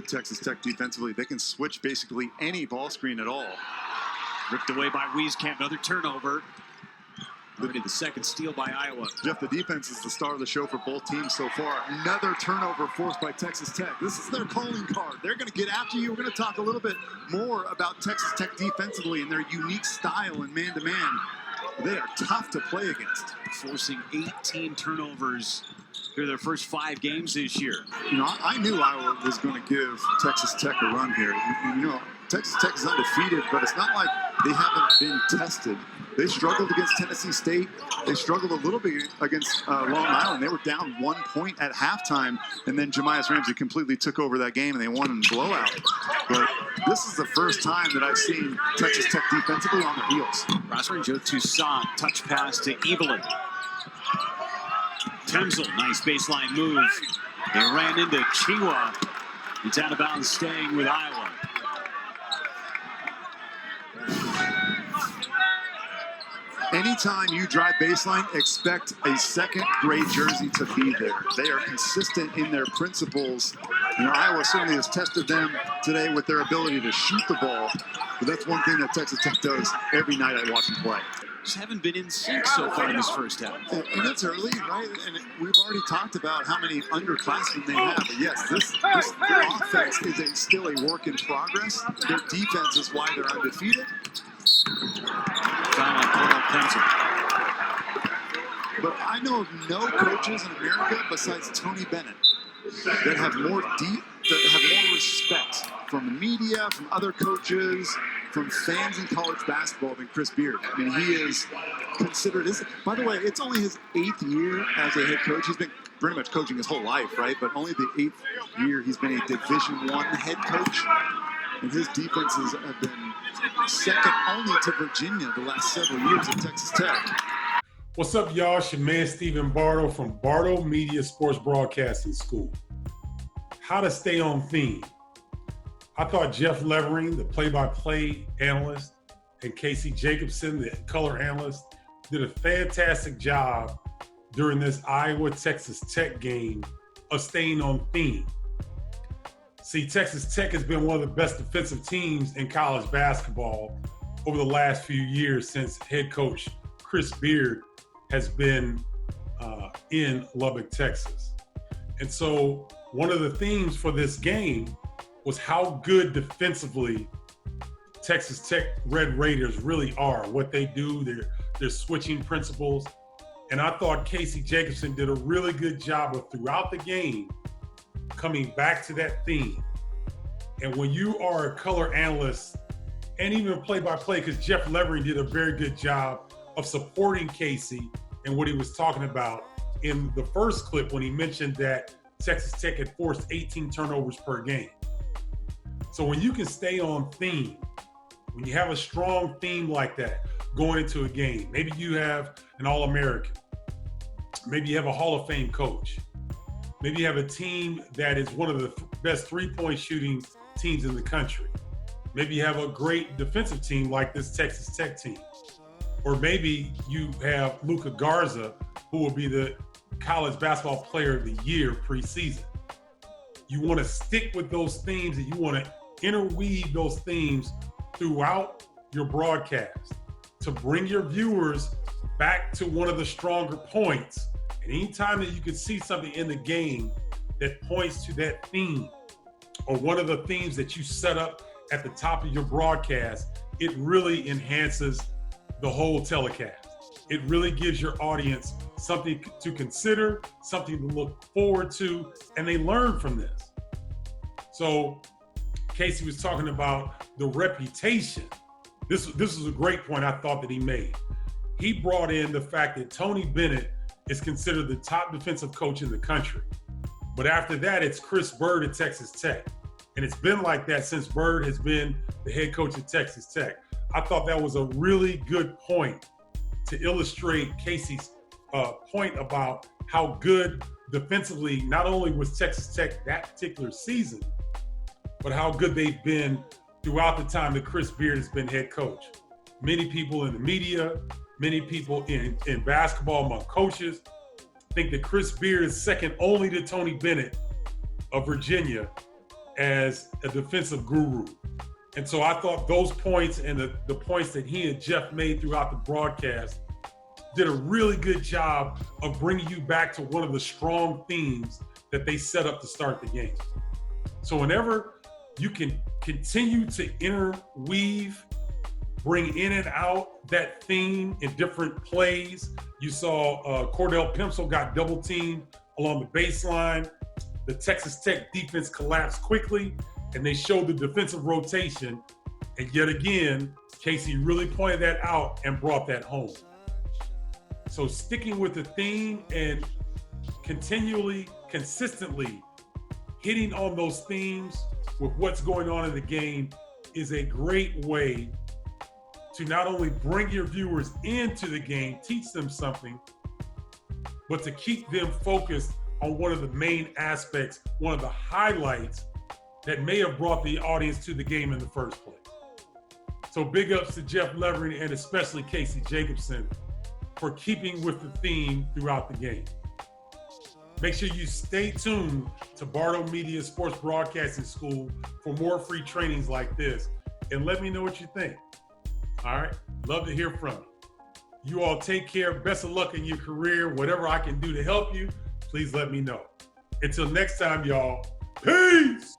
Texas Tech defensively, they can switch basically any ball screen at all. Ripped away by Wieskamp, another turnover. Already the second steal by Iowa. Jeff, the defense is the star of the show for both teams so far. Another turnover forced by Texas Tech. This is their calling card. They're going to get after you. We're going to talk a little bit more about Texas Tech defensively and their unique style in man-to-man. They are tough to play against. Forcing 18 turnovers through their first 5 games this year. You know, I knew Iowa was going to give Texas Tech a run here. You know, Texas Tech is undefeated, but it's not like they haven't been tested. They struggled against Tennessee State. They struggled a little bit against Long Island. They were down 1 point at halftime, and then Jemias Ramsey completely took over that game, and they won in blowout. But this is the first time that I've seen Texas Tech defensively on their heels. Rosser and Joe Toussaint, touch pass to Evelyn. Temzel, nice baseline move. They ran into Chiwa. It's out of bounds, staying with Iowa. Anytime you drive baseline, expect a second gray jersey to be there. They are consistent in their principles. You know, Iowa certainly has tested them today with their ability to shoot the ball. But that's one thing that Texas Tech does every night I watch them play. Just haven't been in sync so far in this first half. And it's early, right? And we've already talked about how many underclassmen they have. But yes, this offense is still a work in progress. Their defense is why they're undefeated. But I know of no coaches in America besides Tony Bennett that have more respect from the media, from other coaches, from fans in college basketball than Chris Beard. I mean, he is considered. By the way, it's only his 8th year as a head coach. He's been pretty much coaching his whole life, right? But only the 8th year he's been a Division I head coach, and his defenses have been second only to Virginia the last several years at Texas Tech. What's up, y'all? It's your man, Stephen Bardo from Bardo Media Sports Broadcasting School. How to stay on theme. I thought Jeff Levering, the play-by-play analyst, and Casey Jacobson, the color analyst, did a fantastic job during this Iowa-Texas Tech game of staying on theme. See, Texas Tech has been one of the best defensive teams in college basketball over the last few years since head coach Chris Beard has been in Lubbock, Texas. And so one of the themes for this game was how good defensively Texas Tech Red Raiders really are, what they do, their switching principles. And I thought Casey Jacobson did a really good job of throughout the game coming back to that theme. And when you are a color analyst and even play-by-play, because Jeff Levering did a very good job of supporting Casey and what he was talking about in the first clip when he mentioned that Texas Tech had forced 18 turnovers per game. So when you can stay on theme, when you have a strong theme like that going into a game, maybe you have an All-American, maybe you have a Hall of Fame coach, maybe you have a team that is one of the best three-point shooting teams in the country, maybe you have a great defensive team like this Texas Tech team, or maybe you have Luka Garza, who will be the college basketball player of the year preseason. You want to stick with those themes and you want to interweave those themes throughout your broadcast to bring your viewers back to one of the stronger points. And anytime that you can see something in the game that points to that theme or one of the themes that you set up at the top of your broadcast, it really enhances the whole telecast. It really gives your audience something to consider, something to look forward to, and they learn from this. So Casey was talking about the reputation. This was a great point I thought that he made. He brought in the fact that Tony Bennett is considered the top defensive coach in the country. But after that, it's Chris Bird at Texas Tech. And it's been like that since Bird has been the head coach at Texas Tech. I thought that was a really good point to illustrate Casey's point about how good defensively not only was Texas Tech that particular season, but how good they've been throughout the time that Chris Beard has been head coach. Many people in the media, many people in basketball among coaches think that Chris Beard is second only to Tony Bennett of Virginia as a defensive guru. And so I thought those points and the points that he and Jeff made throughout the broadcast did a really good job of bringing you back to one of the strong themes that they set up to start the game. So whenever you can continue to interweave, bring in and out that theme in different plays. You saw Cordell Pimsel got double teamed along the baseline. The Texas Tech defense collapsed quickly, and they showed the defensive rotation. And yet again, Casey really pointed that out and brought that home. So sticking with the theme and continually, consistently hitting on those themes with what's going on in the game is a great way to not only bring your viewers into the game, teach them something, but to keep them focused on one of the main aspects, one of the highlights that may have brought the audience to the game in the first place. So big ups to Jeff Levering and especially Casey Jacobson for keeping with the theme throughout the game. Make sure you stay tuned to Bardo Media Sports Broadcasting School for more free trainings like this, and let me know what you think. All right, love to hear from you. You all take care. Best of luck in your career. Whatever I can do to help you, please let me know. Until next time, y'all. Peace.